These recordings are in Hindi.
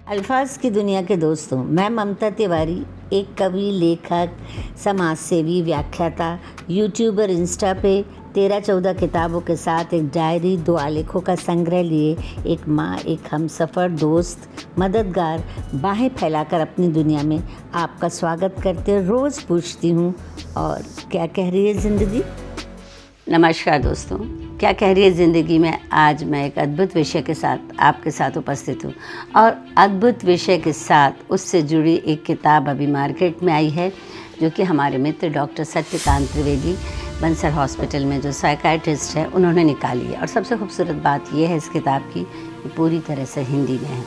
अल्फाज की दुनिया के दोस्तों, मैं ममता तिवारी एक कवि, लेखक, समाज सेवी, व्याख्याता, यूट्यूबर, इंस्टा पे 13-14 किताबों के साथ एक डायरी, 2 आलेखों का संग्रह लिए एक माँ, एक हमसफ़र, दोस्त, मददगार, बाहें फैलाकर अपनी दुनिया में आपका स्वागत करते रोज़ पूछती हूँ, और क्या कह रही है ज़िंदगी। नमस्कार दोस्तों, क्या कह रही है ज़िंदगी में आज मैं एक अद्भुत विषय के साथ आपके साथ उपस्थित हूँ। और अद्भुत विषय के साथ उससे जुड़ी एक किताब अभी मार्केट में आई है, जो कि हमारे मित्र डॉक्टर सत्यकांत त्रिवेदी बंसल हॉस्पिटल में जो साइकाइट्रिस्ट है उन्होंने निकाली है। और सबसे खूबसूरत बात यह है इस किताब की कि पूरी तरह से हिंदी में है,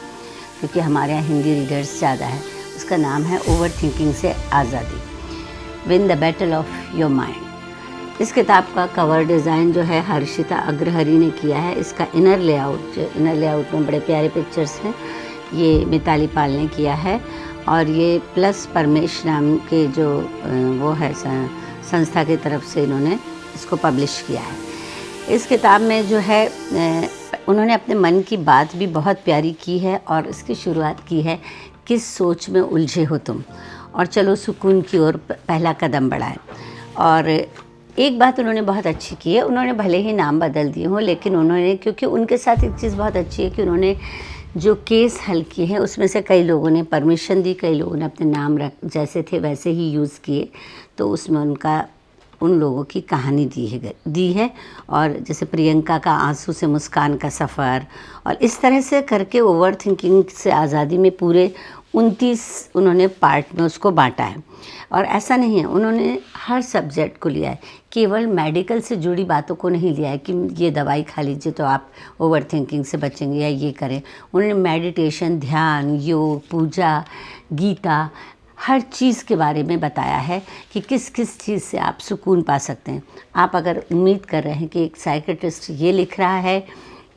क्योंकि हमारे यहाँ हिंदी रीडर्स ज़्यादा है। उसका नाम है ओवर थिंकिंग से आज़ादी, win the battle of your mind. इस किताब का कवर डिज़ाइन जो है हर्षिता अग्रहरी ने किया है। इसका इनर लेआउट में बड़े प्यारे पिक्चर्स हैं, ये मिताली पाल ने किया है। और ये प्लस परमेश नाम के जो वो है संस्था की तरफ से इन्होंने इसको पब्लिश किया है। इस किताब में जो है उन्होंने अपने मन की बात भी बहुत प्यारी की है, और इसकी शुरुआत की है, किस सोच में उलझे हो तुम, और चलो सुकून की ओर पहला कदम बढ़ाएं। और एक बात उन्होंने बहुत अच्छी की है, उन्होंने भले ही नाम बदल दिए हों, लेकिन उन्होंने, क्योंकि उनके साथ एक चीज़ बहुत अच्छी है कि उन्होंने जो केस हल किए हैं उसमें से कई लोगों ने परमिशन दी, कई लोगों ने अपने नाम जैसे थे वैसे ही यूज़ किए, तो उसमें उन लोगों की कहानी दी है। और जैसे प्रियंका का आंसू से मुस्कान का सफ़र, और इस तरह से करके ओवर थिंकिंग से आज़ादी में पूरे 29 उन्होंने पार्ट में उसको बांटा है। और ऐसा नहीं है, उन्होंने हर सब्जेक्ट को लिया है, केवल मेडिकल से जुड़ी बातों को नहीं लिया है कि ये दवाई खा लीजिए तो आप ओवर थिंकिंग से बचेंगे या ये करें। उन्होंने मेडिटेशन, ध्यान, योग, पूजा, गीता, हर चीज़ के बारे में बताया है कि किस किस चीज़ से आप सुकून पा सकते हैं। आप अगर उम्मीद कर रहे हैं कि एक साइकियाट्रिस्ट ये लिख रहा है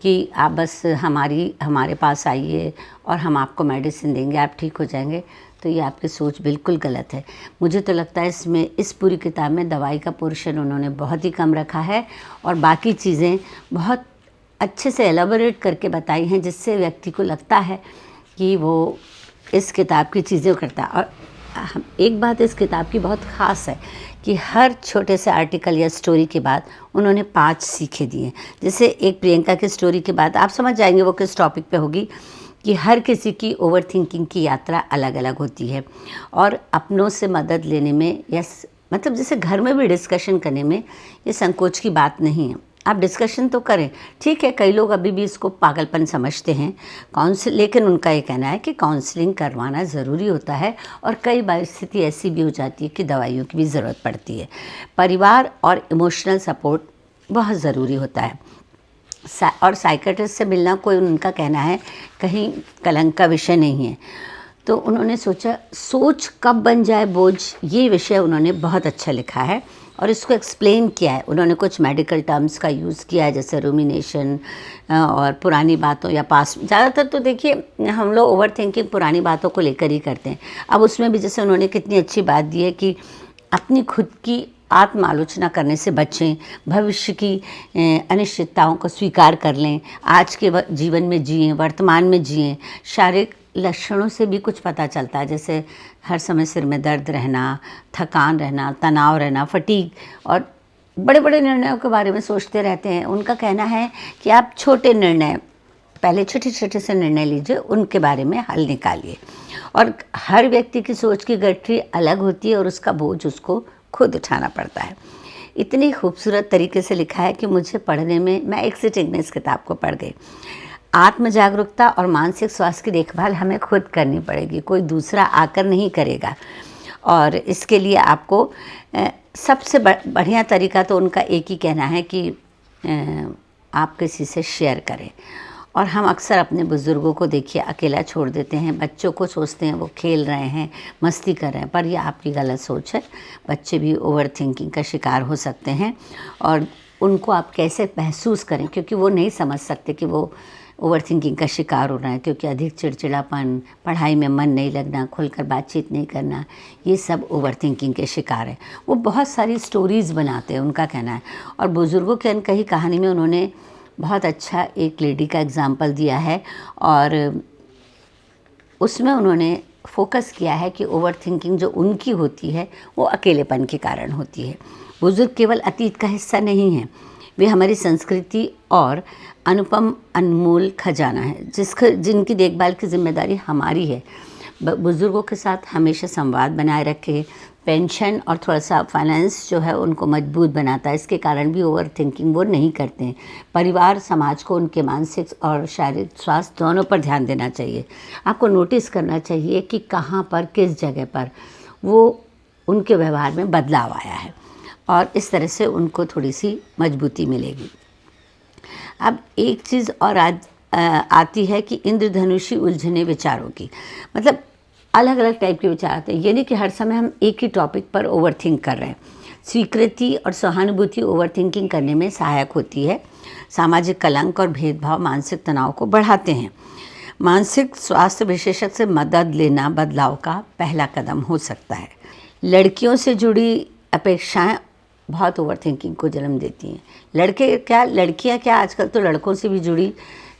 कि आप बस हमारे पास आइए और हम आपको मेडिसिन देंगे, आप ठीक हो जाएंगे, तो ये आपकी सोच बिल्कुल गलत है। मुझे तो लगता है इसमें, इस पूरी किताब में दवाई का पोर्शन उन्होंने बहुत ही कम रखा है, और बाकी चीज़ें बहुत अच्छे से एलाबोरेट करके बताई हैं, जिससे व्यक्ति को लगता है कि वो इस किताब की चीज़ें करता है। और एक बात इस किताब की बहुत ख़ास है कि हर छोटे से आर्टिकल या स्टोरी के बाद उन्होंने 5 सीखे दिए। जैसे एक प्रियंका की स्टोरी के बाद आप समझ जाएंगे वो किस टॉपिक पे होगी, कि हर किसी की ओवर थिंकिंग की यात्रा अलग अलग होती है, और अपनों से मदद लेने में या मतलब जैसे घर में भी डिस्कशन करने में ये संकोच की बात नहीं है। आप डिस्कशन तो करें, ठीक है, कई लोग अभी भी इसको पागलपन समझते हैं लेकिन उनका ये कहना है कि काउंसलिंग करवाना ज़रूरी होता है, और कई बार स्थिति ऐसी भी हो जाती है कि दवाइयों की भी ज़रूरत पड़ती है। परिवार और इमोशनल सपोर्ट बहुत ज़रूरी होता है, और साइकियाट्रिस्ट से मिलना, कोई उनका कहना है, कहीं कलंक का विषय नहीं है। तो उन्होंने सोचा सोच कब बन जाए बोझ, ये विषय उन्होंने बहुत अच्छा लिखा है, और इसको एक्सप्लेन किया है। उन्होंने कुछ मेडिकल टर्म्स का यूज़ किया है, जैसे रूमिनेशन और पुरानी बातों या पास। ज़्यादातर तो देखिए हम लोग ओवर थिंकिंग पुरानी बातों को लेकर ही करते हैं। अब उसमें भी जैसे उन्होंने कितनी अच्छी बात दी है कि अपनी खुद की आत्म आलोचना करने से बचें, भविष्य की अनिश्चितताओं को स्वीकार कर लें, आज के जीवन में जिएं, वर्तमान में जिएं। शारीरिक लक्षणों से भी कुछ पता चलता है, जैसे हर समय सिर में दर्द रहना, थकान रहना, तनाव रहना, फटीग, और बड़े बड़े निर्णयों के बारे में सोचते रहते हैं। उनका कहना है कि आप छोटे निर्णय, पहले छोटे छोटे से निर्णय लीजिए, उनके बारे में हल निकालिए। और हर व्यक्ति की सोच की गठरी अलग होती है, और उसका बोझ उसको खुद उठाना पड़ता है। इतनी खूबसूरत तरीके से लिखा है कि मुझे पढ़ने में, मैं एक सिटिंग में इस किताब को पढ़ गई। आत्म जागरूकता और मानसिक स्वास्थ्य की देखभाल हमें खुद करनी पड़ेगी, कोई दूसरा आकर नहीं करेगा। और इसके लिए आपको सबसे बढ़िया तरीका तो उनका एक ही कहना है कि आप किसी से शेयर करें। और हम अक्सर अपने बुज़ुर्गों को देखिए अकेला छोड़ देते हैं, बच्चों को सोचते हैं वो खेल रहे हैं, मस्ती कर रहे हैं, पर ये आपकी गलत सोच है। बच्चे भी ओवर थिंकिंग का शिकार हो सकते हैं, और उनको आप कैसे महसूस करें, क्योंकि वो नहीं समझ सकते कि वो ओवर थिंकिंग का शिकार हो रहा है, क्योंकि अधिक चिड़चिड़ापन, पढ़ाई में मन नहीं लगना, खुलकर बातचीत नहीं करना, ये सब ओवर थिंकिंग के शिकार है। वो बहुत सारी स्टोरीज़ बनाते हैं, उनका कहना है। और बुज़ुर्गों की अनकही कहानी में उन्होंने बहुत अच्छा एक लेडी का एग्जाम्पल दिया है, और उसमें उन्होंने फोकस किया है कि ओवर थिंकिंग जो उनकी होती है वो अकेलेपन के कारण होती है। बुज़ुर्ग केवल अतीत का हिस्सा नहीं है, वे हमारी संस्कृति और अनुपम अनमोल खजाना है जिनकी देखभाल की जिम्मेदारी हमारी है। बुज़ुर्गों के साथ हमेशा संवाद बनाए रखें। पेंशन और थोड़ा सा फाइनेंस जो है उनको मजबूत बनाता है, इसके कारण भी ओवर थिंकिंग वो नहीं करते हैं। परिवार समाज को उनके मानसिक और शारीरिक स्वास्थ्य दोनों पर ध्यान देना चाहिए। आपको नोटिस करना चाहिए कि कहाँ पर किस जगह पर वो उनके व्यवहार में बदलाव आया है और इस तरह से उनको थोड़ी सी मजबूती मिलेगी। अब एक चीज़ और आती है कि इंद्रधनुषी उलझने विचारों की, मतलब अलग अलग टाइप के विचार आते हैं। ये नहीं कि हर समय हम एक ही टॉपिक पर ओवर थिंक कर रहे हैं। स्वीकृति और सहानुभूति ओवर थिंकिंग करने में सहायक होती है। सामाजिक कलंक और भेदभाव मानसिक तनाव को बढ़ाते हैं। मानसिक स्वास्थ्य विशेषज्ञ से मदद लेना बदलाव का पहला कदम हो सकता है। लड़कियों से जुड़ी अपेक्षाएं बहुत ओवर थिंकिंग को जन्म देती हैं। लड़के क्या, लड़कियां क्या, आजकल तो लड़कों से भी जुड़ी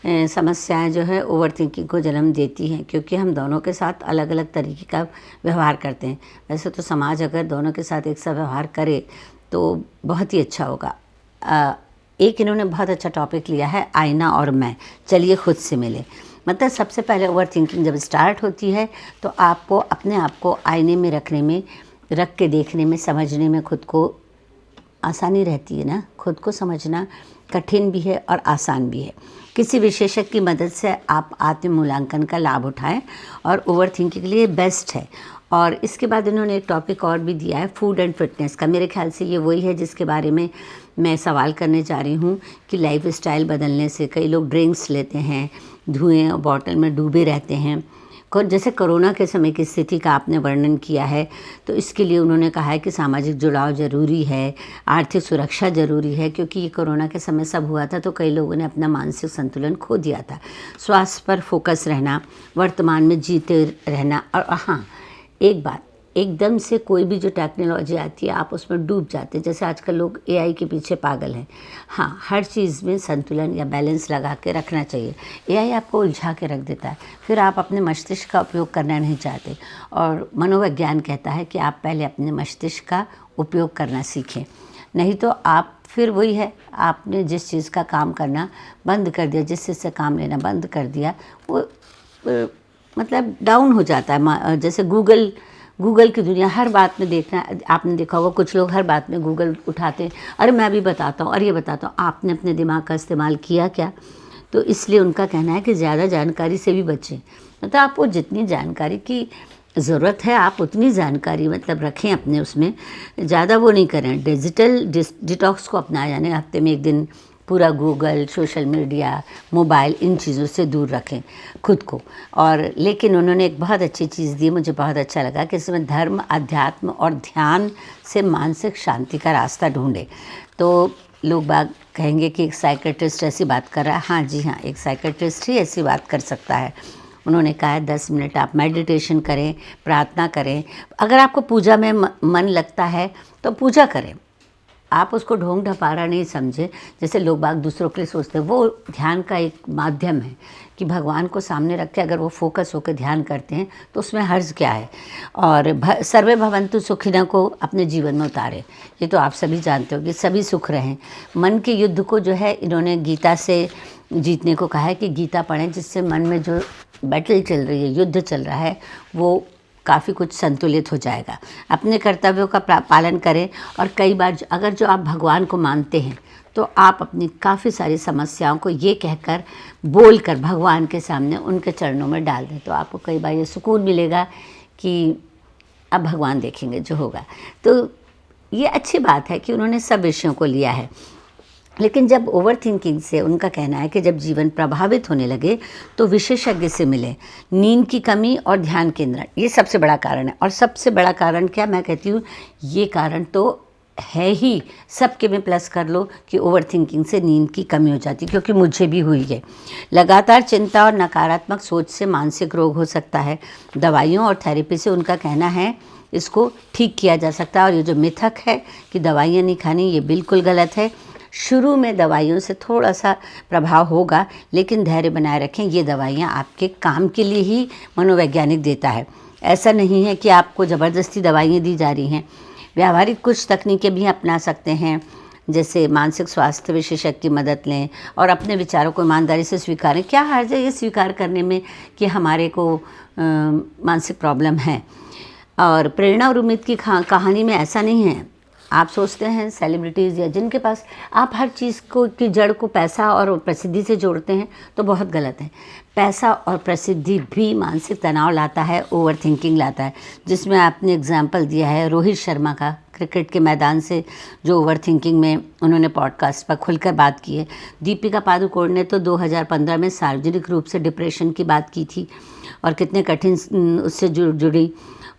समस्याएं जो है ओवर थिंकिंग को जन्म देती हैं, क्योंकि हम दोनों के साथ अलग अलग तरीके का व्यवहार करते हैं। वैसे तो समाज अगर दोनों के साथ एक सा व्यवहार करे तो बहुत ही अच्छा होगा। एक इन्होंने बहुत अच्छा टॉपिक लिया है, आईना और मैं, चलिए खुद से मिले। मतलब सबसे पहले ओवर थिंकिंग जब स्टार्ट होती है तो आपको अपने आप को आईने में रख के देखने में, समझने में खुद को आसानी रहती है ना। खुद को समझना कठिन भी है और आसान भी है। किसी विशेषज्ञ की मदद से आप आत्म मूल्यांकन का लाभ उठाएं और ओवर थिंकिंग के लिए बेस्ट है। और इसके बाद इन्होंने एक टॉपिक और भी दिया है, फूड एंड फिटनेस का। मेरे ख्याल से ये वही है जिसके बारे में मैं सवाल करने जा रही हूँ कि लाइफ स्टाइल बदलने से कई लोग ड्रिंक्स लेते हैं, धुएं और बॉटल में डूबे रहते हैं। जैसे कोरोना के समय की स्थिति का आपने वर्णन किया है, तो इसके लिए उन्होंने कहा है कि सामाजिक जुड़ाव ज़रूरी है, आर्थिक सुरक्षा ज़रूरी है, क्योंकि ये कोरोना के समय सब हुआ था तो कई लोगों ने अपना मानसिक संतुलन खो दिया था। स्वास्थ्य पर फोकस रहना, वर्तमान में जीते रहना। और हाँ, एक बात, एकदम से कोई भी जो टेक्नोलॉजी आती है आप उसमें डूब जाते हैं। जैसे आजकल लोग एआई के पीछे पागल हैं। हाँ, हर चीज़ में संतुलन या बैलेंस लगा के रखना चाहिए। एआई आपको उलझा के रख देता है, फिर आप अपने मस्तिष्क का उपयोग करना नहीं चाहते। और मनोविज्ञान कहता है कि आप पहले अपने मस्तिष्क का उपयोग करना सीखें, नहीं तो आप फिर वही है, आपने जिस चीज़ का काम करना बंद कर दिया, जिस चीज़ से काम लेना बंद कर दिया, वो मतलब डाउन हो जाता है। जैसे गूगल की दुनिया, हर बात में देखना, आपने देखा होगा कुछ लोग हर बात में गूगल उठाते हैं, अरे मैं भी बताता हूँ और ये बताता हूँ। आपने अपने दिमाग का इस्तेमाल किया क्या? तो इसलिए उनका कहना है कि ज़्यादा जानकारी से भी बचें। मतलब आपको जितनी जानकारी की ज़रूरत है आप उतनी जानकारी मतलब रखें अपने उसमें, ज़्यादा वो नहीं करें। डिजिटल डिटॉक्स को अपनाया, यानी हफ्ते में एक दिन पूरा गूगल, सोशल मीडिया, मोबाइल, इन चीज़ों से दूर रखें खुद को। और लेकिन उन्होंने एक बहुत अच्छी चीज़ दी, मुझे बहुत अच्छा लगा कि इसमें धर्म, अध्यात्म और ध्यान से मानसिक शांति का रास्ता ढूंढे। तो लोग बाग कहेंगे कि एक साइकियाट्रिस्ट ऐसी बात कर रहा है। हाँ जी हाँ, एक साइकियाट्रिस्ट ही ऐसी बात कर सकता है। उन्होंने कहा है 10 मिनट आप मेडिटेशन करें, प्रार्थना करें। अगर आपको पूजा में मन लगता है तो पूजा करें, आप उसको ढोंग ढपारा नहीं समझे। जैसे लोग बाग दूसरों के लिए सोचते हैं, वो ध्यान का एक माध्यम है कि भगवान को सामने रख के अगर वो फोकस होकर ध्यान करते हैं तो उसमें हर्ज क्या है। और सर्वे भवन्तु सुखिनः को अपने जीवन में उतारे, ये तो आप सभी जानते हो कि सभी सुख रहें। मन के युद्ध को जो है इन्होंने गीता से जीतने को कहा है कि गीता पढ़ें, जिससे मन में जो बैटल चल रही है, युद्ध चल रहा है, वो काफ़ी कुछ संतुलित हो जाएगा। अपने कर्तव्यों का पालन करें। और कई बार अगर जो आप भगवान को मानते हैं तो आप अपनी काफ़ी सारी समस्याओं को ये कहकर बोलकर भगवान के सामने उनके चरणों में डाल दें, तो आपको कई बार ये सुकून मिलेगा कि अब भगवान देखेंगे जो होगा। तो ये अच्छी बात है कि उन्होंने सब विषयों को लिया है। लेकिन जब ओवर थिंकिंग से उनका कहना है कि जब जीवन प्रभावित होने लगे तो विशेषज्ञ से मिले। नींद की कमी और ध्यान केंद्रण, ये सबसे बड़ा कारण है। और सबसे बड़ा कारण क्या, मैं कहती हूँ ये कारण तो है ही, सबके में प्लस कर लो कि ओवर थिंकिंग से नींद की कमी हो जाती है, क्योंकि मुझे भी हुई है। लगातार चिंता और नकारात्मक सोच से मानसिक रोग हो सकता है। दवाइयों और थेरेपी से उनका कहना है इसको ठीक किया जा सकता है। और ये जो मिथक है कि दवाइयाँ नहीं खानी, ये बिल्कुल गलत है। शुरू में दवाइयों से थोड़ा सा प्रभाव होगा, लेकिन धैर्य बनाए रखें। ये दवाइयाँ आपके काम के लिए ही मनोवैज्ञानिक देता है। ऐसा नहीं है कि आपको ज़बरदस्ती दवाइयाँ दी जा रही हैं। व्यावहारिक कुछ तकनीकें भी अपना सकते हैं, जैसे मानसिक स्वास्थ्य विशेषज्ञ की मदद लें और अपने विचारों को ईमानदारी से स्वीकारें। क्या हर्ज है ये स्वीकार करने में कि हमारे को मानसिक प्रॉब्लम है। और प्रेरणा और उम्मीद की कहानी में ऐसा नहीं है। आप सोचते हैं सेलिब्रिटीज़ या जिनके पास आप हर चीज़ को की जड़ को पैसा और प्रसिद्धि से जोड़ते हैं, तो बहुत गलत है। पैसा और प्रसिद्धि भी मानसिक तनाव लाता है, ओवर थिंकिंग लाता है, जिसमें आपने एग्जाम्पल दिया है रोहित शर्मा का, क्रिकेट के मैदान से जो ओवर थिंकिंग में उन्होंने पॉडकास्ट पर खुलकर बात की है। दीपिका पादुकोण ने तो 2015 में सार्वजनिक रूप से डिप्रेशन की बात की थी और कितने कठिन उससे जुड़ी।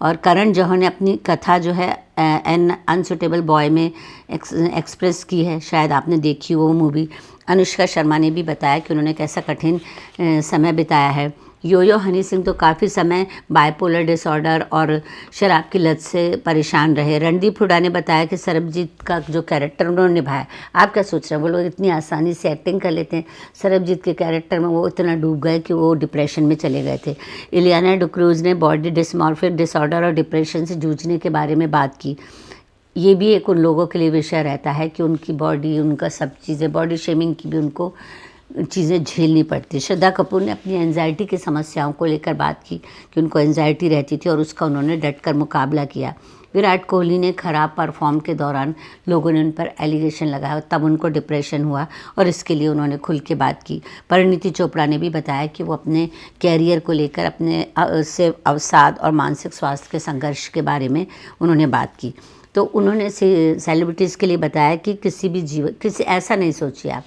और करण जौहर ने अपनी कथा जो है एन अनसुटेबल बॉय में एक्सप्रेस की है, शायद आपने देखी वो मूवी। अनुष्का शर्मा ने भी बताया कि उन्होंने कैसा कठिन समय बिताया है। योयो हनी सिंह तो काफ़ी समय बाइपोलर डिसऑर्डर और शराब की लत से परेशान रहे। रणदीप हुड्डा ने बताया कि सरबजीत का जो कैरेक्टर उन्होंने निभाया, आप क्या सोच रहे हैं, वो लोग इतनी आसानी से एक्टिंग कर लेते हैं। सरबजीत के कैरेक्टर में वो इतना डूब गए कि वो डिप्रेशन में चले गए थे। इलियाना डिक्रूज ने बॉडी डिस्मॉर्फिक डिसऑर्डर और डिप्रेशन से जूझने के बारे में बात की। ये भी एक उन लोगों के लिए विषय रहता है कि उनकी बॉडी, उनका सब चीज़ें, बॉडी शेमिंग की भी उनको चीज़ें झेलनी पड़ती। श्रद्धा कपूर ने अपनी एंजाइटी की समस्याओं को लेकर बात की कि उनको एंजाइटी रहती थी और उसका उन्होंने डटकर मुकाबला किया। विराट कोहली ने खराब परफॉर्म के दौरान लोगों ने उन पर एलिगेशन लगाया, तब उनको डिप्रेशन हुआ और इसके लिए उन्होंने खुल के बात की। परिणीति चोपड़ा ने भी बताया कि वो अपने कैरियर को लेकर अपने से अवसाद और मानसिक स्वास्थ्य के संघर्ष के बारे में उन्होंने बात की। तो उन्होंने सेलिब्रिटीज़ के लिए बताया कि किसी ऐसा नहीं सोचिए आप,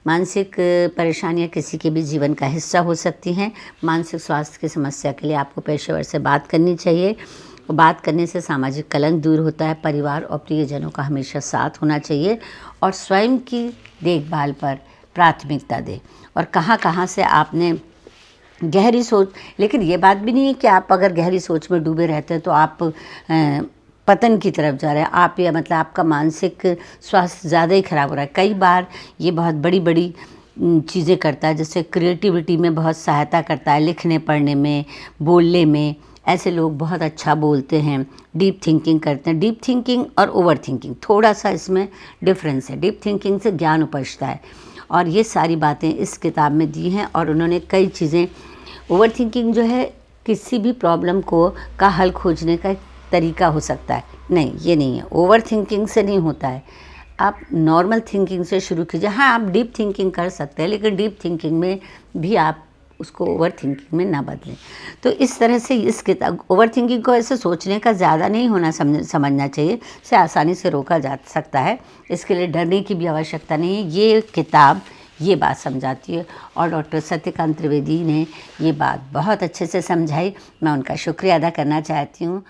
मानसिक परेशानियां किसी के भी जीवन का हिस्सा हो सकती हैं। मानसिक स्वास्थ्य की समस्या के लिए आपको पेशेवर से बात करनी चाहिए। बात करने से सामाजिक कलंक दूर होता है। परिवार और प्रियजनों का हमेशा साथ होना चाहिए और स्वयं की देखभाल पर प्राथमिकता दें। और कहाँ से आपने गहरी सोच, लेकिन ये बात भी नहीं है कि आप अगर गहरी सोच में डूबे रहते हैं तो आप पतन की तरफ जा रहे हैं। आप या मतलब आपका मानसिक स्वास्थ्य ज़्यादा ही ख़राब हो रहा है। कई बार ये बहुत बड़ी बड़ी चीज़ें करता है, जैसे क्रिएटिविटी में बहुत सहायता करता है, लिखने पढ़ने में, बोलने में। ऐसे लोग बहुत अच्छा बोलते हैं, डीप थिंकिंग करते हैं। डीप थिंकिंग और ओवर थिंकिंग थोड़ा सा इसमें डिफरेंस है। डीप थिंकिंग से ज्ञान उपजता है और ये सारी बातें इस किताब में दी हैं। और उन्होंने कई चीज़ें, ओवर थिंकिंग जो है किसी भी प्रॉब्लम का हल खोजने का एक तरीका हो सकता है, नहीं ये नहीं है। ओवर थिंकिंग से नहीं होता है, आप नॉर्मल थिंकिंग से शुरू कीजिए। हाँ, आप डीप थिंकिंग कर सकते हैं, लेकिन डीप थिंकिंग में भी आप उसको ओवर थिंकिंग में ना बदलें। तो इस तरह से इस किताब, ओवर थिंकिंग को ऐसे सोचने का ज़्यादा नहीं होना समझना चाहिए, इसे आसानी से रोका जा सकता है। इसके लिए डरने की भी आवश्यकता नहीं है। ये किताब ये बात समझाती है और डॉक्टर सत्यकांत त्रिवेदी ने ये बात बहुत अच्छे से समझाई। मैं उनका शुक्रिया अदा करना चाहती हूँ।